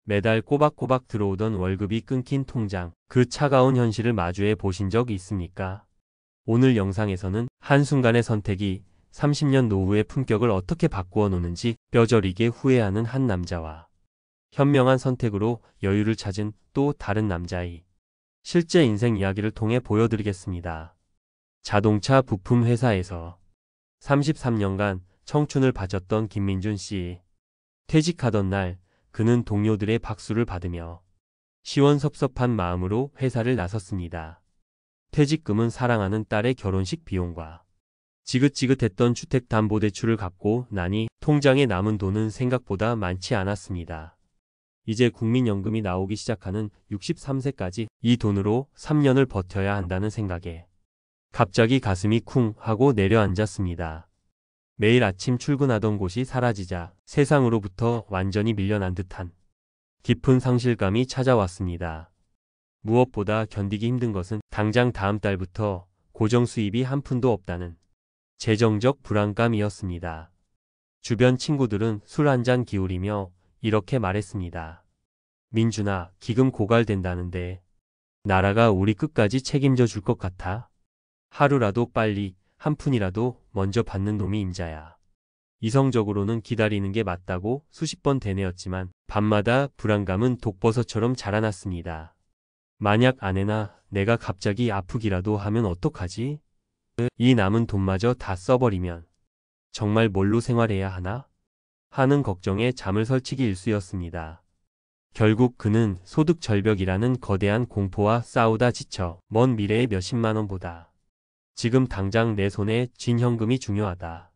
매달 꼬박꼬박 들어오던 월급이 끊긴 통장, 그 차가운 현실을 마주해 보신 적 있습니까? 오늘 영상에서는 한순간의 선택이 30년 노후의 품격을 어떻게 바꾸어 놓는지 뼈저리게 후회하는 한 남자와 현명한 선택으로 여유를 찾은 또 다른 남자의 실제 인생 이야기를 통해 보여드리겠습니다. 자동차 부품 회사에서 33년간 청춘을 바쳤던 김민준 씨. 퇴직하던 날 그는 동료들의 박수를 받으며 시원섭섭한 마음으로 회사를 나섰습니다. 퇴직금은 사랑하는 딸의 결혼식 비용과 지긋지긋했던 주택담보대출을 갚고 나니 통장에 남은 돈은 생각보다 많지 않았습니다. 이제 국민연금이 나오기 시작하는 63세까지 이 돈으로 3년을 버텨야 한다는 생각에 갑자기 가슴이 쿵 하고 내려앉았습니다. 매일 아침 출근하던 곳이 사라지자 세상으로부터 완전히 밀려난 듯한 깊은 상실감이 찾아왔습니다. 무엇보다 견디기 힘든 것은 당장 다음 달부터 고정 수입이 한 푼도 없다는 재정적 불안감이었습니다. 주변 친구들은 술 한 잔 기울이며 이렇게 말했습니다. 민준아, 기금 고갈된다는데 나라가 우리 끝까지 책임져 줄 것 같아? 하루라도 빨리 한 푼이라도 먼저 받는 놈이 임자야. 이성적으로는 기다리는 게 맞다고 수십 번 되뇌었지만 밤마다 불안감은 독버섯처럼 자라났습니다. 만약 아내나 내가 갑자기 아프기라도 하면 어떡하지? 이 남은 돈마저 다 써버리면 정말 뭘로 생활해야 하나? 하는 걱정에 잠을 설치기 일쑤였습니다. 결국 그는 소득 절벽이라는 거대한 공포와 싸우다 지쳐 먼 미래의 몇십만 원보다 지금 당장 내 손에 쥔 현금이 중요하다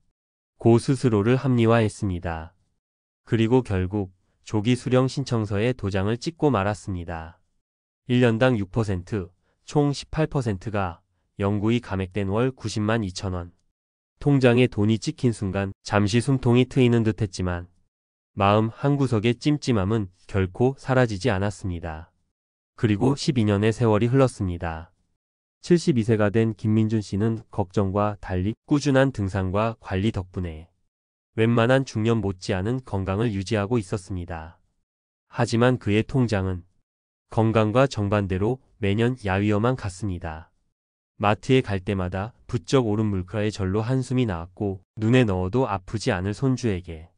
고 스스로를 합리화했습니다. 그리고 결국 조기 수령 신청서에 도장을 찍고 말았습니다. 1년당 6%, 총 18%가 영구히 감액된 월 90만 2천 원. 통장에 돈이 찍힌 순간 잠시 숨통이 트이는 듯 했지만 마음 한구석의 찜찜함은 결코 사라지지 않았습니다. 그리고 12년의 세월이 흘렀습니다. 72세가 된 김민준 씨는 걱정과 달리 꾸준한 등산과 관리 덕분에 웬만한 중년 못지않은 건강을 유지하고 있었습니다. 하지만 그의 통장은 건강과 정반대로 매년 야위어만 갔습니다. 마트에 갈 때마다 부쩍 오른 물가에 절로 한숨이 나왔고 눈에 넣어도 아프지 않을 손주에게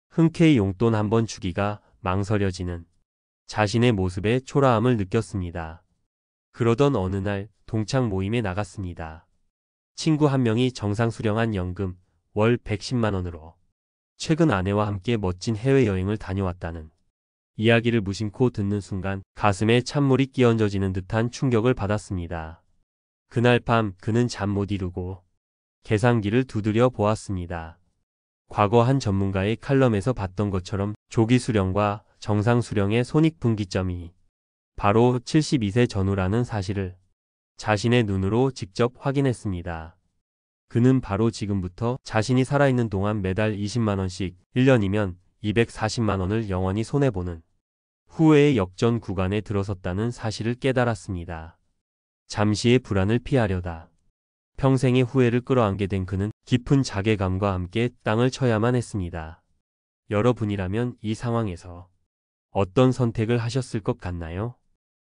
흔쾌히 용돈 한 번 주기가 망설여지는 자신의 모습에 초라함을 느꼈습니다. 그러던 어느 날 동창 모임에 나갔습니다. 친구 한 명이 정상 수령한 연금 월 110만 원으로 최근 아내와 함께 멋진 해외여행을 다녀왔다는 이야기를 무심코 듣는 순간 가슴에 찬물이 끼얹어지는 듯한 충격을 받았습니다. 그날 밤 그는 잠 못 이루고 계산기를 두드려 보았습니다. 과거 한 전문가의 칼럼에서 봤던 것처럼 조기 수령과 정상 수령의 손익분기점이 바로 72세 전후라는 사실을 자신의 눈으로 직접 확인했습니다. 그는 바로 지금부터 자신이 살아있는 동안 매달 20만 원씩 1년이면 240만 원을 영원히 손해보는 후회의 역전 구간에 들어섰다는 사실을 깨달았습니다. 잠시의 불안을 피하려다 평생의 후회를 끌어안게 된 그는 깊은 자괴감과 함께 땅을 쳐야만 했습니다. 여러분이라면 이 상황에서 어떤 선택을 하셨을 것 같나요?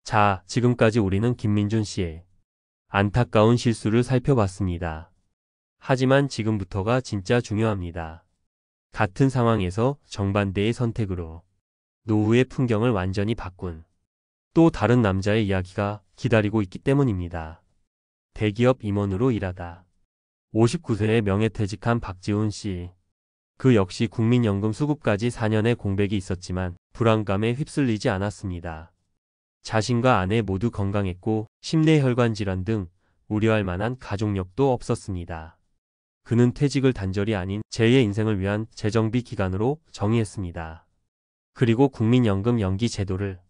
자, 지금까지 우리는 김민준 씨의 안타까운 실수를 살펴봤습니다. 하지만 지금부터가 진짜 중요합니다. 같은 상황에서 정반대의 선택으로 노후의 풍경을 완전히 바꾼 또 다른 남자의 이야기가 기다리고 있기 때문입니다. 대기업 임원으로 일하다 59세에 명예퇴직한 박지훈 씨. 그 역시 국민연금 수급까지 4년의 공백이 있었지만 불안감에 휩쓸리지 않았습니다. 자신과 아내 모두 건강했고 심내혈관 질환 등 우려할 만한 가족력도 없었습니다. 그는 퇴직을 단절이 아닌 제2의 인생을 위한 재정비 기간으로 정의했습니다. 그리고 국민연금 연기 제도를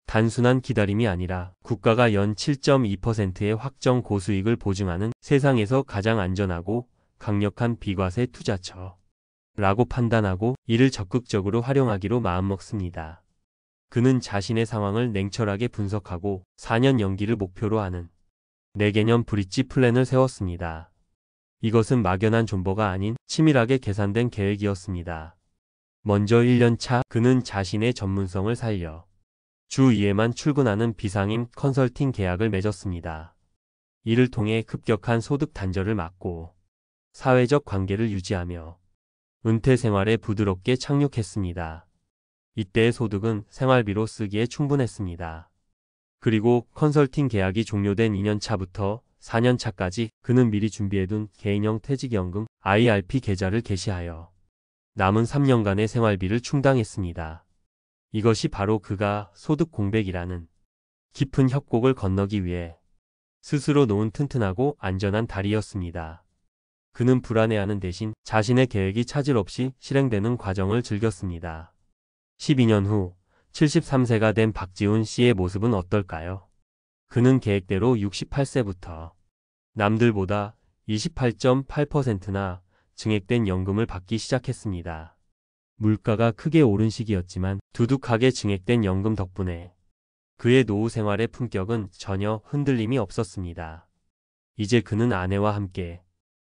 단순한 기다림이 아니라 국가가 연 7.2%의 확정 고수익을 보증하는 세상에서 가장 안전하고 강력한 비과세 투자처라고 판단하고 이를 적극적으로 활용하기로 마음먹습니다. 그는 자신의 상황을 냉철하게 분석하고 4년 연기를 목표로 하는 4개년 브릿지 플랜을 세웠습니다. 이것은 막연한 존버가 아닌 치밀하게 계산된 계획이었습니다. 먼저 1년 차 그는 자신의 전문성을 살려 주 2회만 출근하는 비상임 컨설팅 계약을 맺었습니다. 이를 통해 급격한 소득 단절을 막고 사회적 관계를 유지하며 은퇴 생활에 부드럽게 착륙했습니다. 이때의 소득은 생활비로 쓰기에 충분했습니다. 그리고 컨설팅 계약이 종료된 2년 차부터 4년 차까지 그는 미리 준비해둔 개인형 퇴직연금 IRP 계좌를 개시하여 남은 3년간의 생활비를 충당했습니다. 이것이 바로 그가 소득 공백이라는 깊은 협곡을 건너기 위해 스스로 놓은 튼튼하고 안전한 다리였습니다. 그는 불안해하는 대신 자신의 계획이 차질 없이 실행되는 과정을 즐겼습니다. 12년 후 73세가 된 박지훈 씨의 모습은 어떨까요? 그는 계획대로 68세부터 남들보다 28.8%나 증액된 연금을 받기 시작했습니다. 물가가 크게 오른 시기였지만 두둑하게 증액된 연금 덕분에 그의 노후 생활의 품격은 전혀 흔들림이 없었습니다. 이제 그는 아내와 함께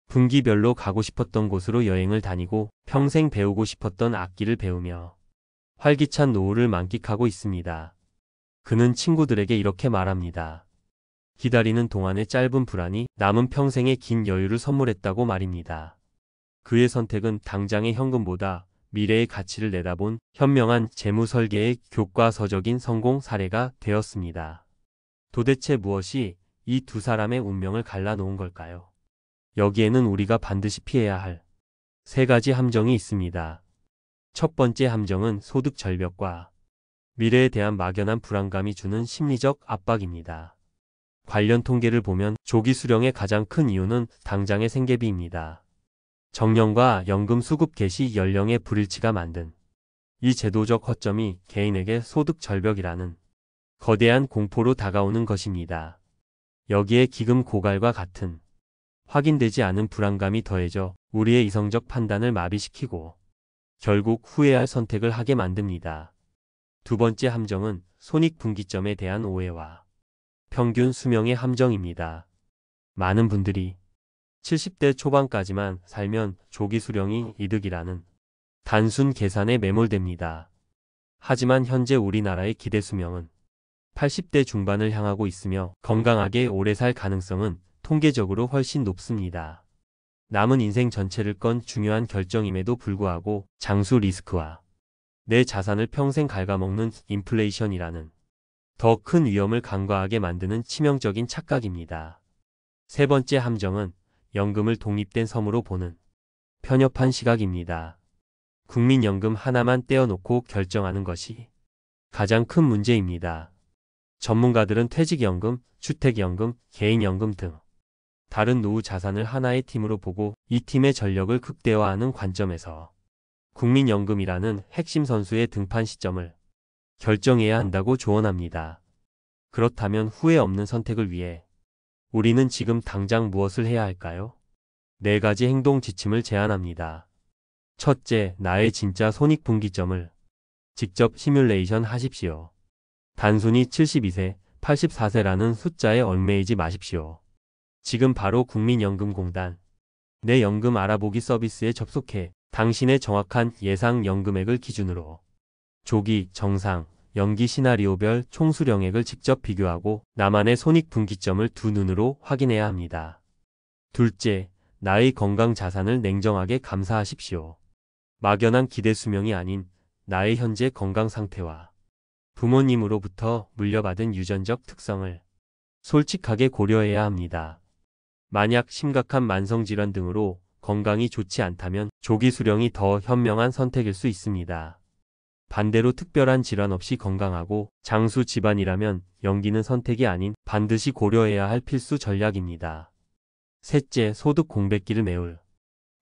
분기별로 가고 싶었던 곳으로 여행을 다니고 평생 배우고 싶었던 악기를 배우며 활기찬 노후를 만끽하고 있습니다. 그는 친구들에게 이렇게 말합니다. 기다리는 동안의 짧은 불안이 남은 평생의 긴 여유를 선물했다고 말입니다. 그의 선택은 당장의 현금보다 미래의 가치를 내다본 현명한 재무 설계의 교과서적인 성공 사례가 되었습니다. 도대체 무엇이 이 두 사람의 운명을 갈라놓은 걸까요? 여기에는 우리가 반드시 피해야 할 세 가지 함정이 있습니다. 첫 번째 함정은 소득 절벽과 미래에 대한 막연한 불안감이 주는 심리적 압박입니다. 관련 통계를 보면 조기 수령의 가장 큰 이유는 당장의 생계비입니다. 정년과 연금 수급 개시 연령의 불일치가 만든 이 제도적 허점이 개인에게 소득 절벽이라는 거대한 공포로 다가오는 것입니다. 여기에 기금 고갈과 같은 확인되지 않은 불안감이 더해져 우리의 이성적 판단을 마비시키고 결국 후회할 선택을 하게 만듭니다. 두 번째 함정은 손익분기점에 대한 오해와 평균 수명의 함정입니다. 많은 분들이 70대 초반까지만 살면 조기 수령이 이득이라는 단순 계산에 매몰됩니다. 하지만 현재 우리나라의 기대 수명은 80대 중반을 향하고 있으며 건강하게 오래 살 가능성은 통계적으로 훨씬 높습니다. 남은 인생 전체를 건 중요한 결정임에도 불구하고 장수 리스크와 내 자산을 평생 갉아먹는 인플레이션이라는 더 큰 위험을 간과하게 만드는 치명적인 착각입니다. 세 번째 함정은 연금을 독립된 섬으로 보는 편협한 시각입니다. 국민연금 하나만 떼어놓고 결정하는 것이 가장 큰 문제입니다. 전문가들은 퇴직연금, 주택연금, 개인연금 등 다른 노후 자산을 하나의 팀으로 보고 이 팀의 전력을 극대화하는 관점에서 국민연금이라는 핵심 선수의 등판 시점을 결정해야 한다고 조언합니다. 그렇다면 후회 없는 선택을 위해 우리는 지금 당장 무엇을 해야 할까요? 네 가지 행동 지침을 제안합니다. 첫째, 나의 진짜 손익분기점을 직접 시뮬레이션 하십시오. 단순히 72세, 84세라는 숫자에 얽매이지 마십시오. 지금 바로 국민연금공단 내 연금 알아보기 서비스에 접속해 당신의 정확한 예상 연금액을 기준으로 조기, 정상, 연기 시나리오별 총수령액을 직접 비교하고 나만의 손익분기점을 두 눈으로 확인해야 합니다. 둘째, 나의 건강 자산을 냉정하게 감사하십시오. 막연한 기대 수명이 아닌 나의 현재 건강 상태와 부모님으로부터 물려받은 유전적 특성을 솔직하게 고려해야 합니다. 만약 심각한 만성질환 등으로 건강이 좋지 않다면 조기 수령이 더 현명한 선택일 수 있습니다. 반대로 특별한 질환 없이 건강하고 장수 집안이라면 연기는 선택이 아닌 반드시 고려해야 할 필수 전략입니다. 셋째, 소득 공백기를 메울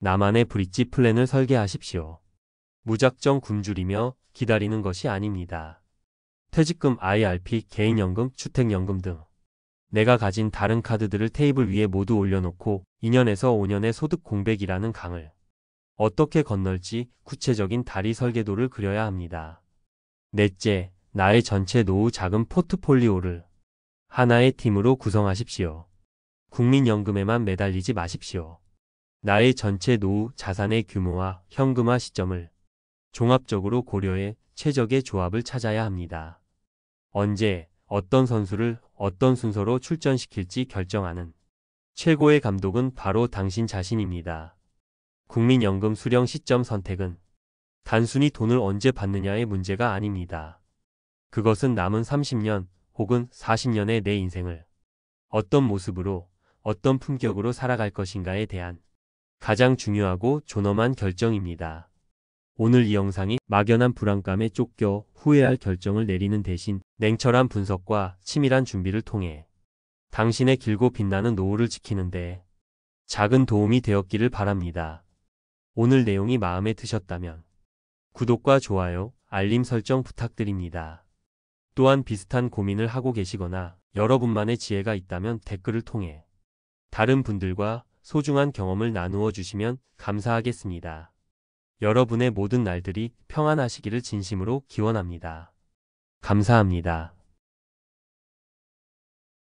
나만의 브릿지 플랜을 설계하십시오. 무작정 굶주리며 기다리는 것이 아닙니다. 퇴직금, IRP, 개인연금, 주택연금 등 내가 가진 다른 카드들을 테이블 위에 모두 올려놓고 2년에서 5년의 소득 공백이라는 강을 어떻게 건널지 구체적인 다리 설계도를 그려야 합니다. 넷째, 나의 전체 노후 자금 포트폴리오를 하나의 팀으로 구성하십시오. 국민연금에만 매달리지 마십시오. 나의 전체 노후 자산의 규모와 현금화 시점을 종합적으로 고려해 최적의 조합을 찾아야 합니다. 언제, 어떤 선수를 어떤 순서로 출전시킬지 결정하는 최고의 감독은 바로 당신 자신입니다. 국민연금 수령 시점 선택은 단순히 돈을 언제 받느냐의 문제가 아닙니다. 그것은 남은 30년 혹은 40년의 내 인생을 어떤 모습으로, 어떤 품격으로 살아갈 것인가에 대한 가장 중요하고 존엄한 결정입니다. 오늘 이 영상이 막연한 불안감에 쫓겨 후회할 결정을 내리는 대신 냉철한 분석과 치밀한 준비를 통해 당신의 길고 빛나는 노후를 지키는데 작은 도움이 되었기를 바랍니다. 오늘 내용이 마음에 드셨다면 구독과 좋아요, 알림 설정 부탁드립니다. 또한 비슷한 고민을 하고 계시거나 여러분만의 지혜가 있다면 댓글을 통해 다른 분들과 소중한 경험을 나누어 주시면 감사하겠습니다. 여러분의 모든 날들이 평안하시기를 진심으로 기원합니다. 감사합니다.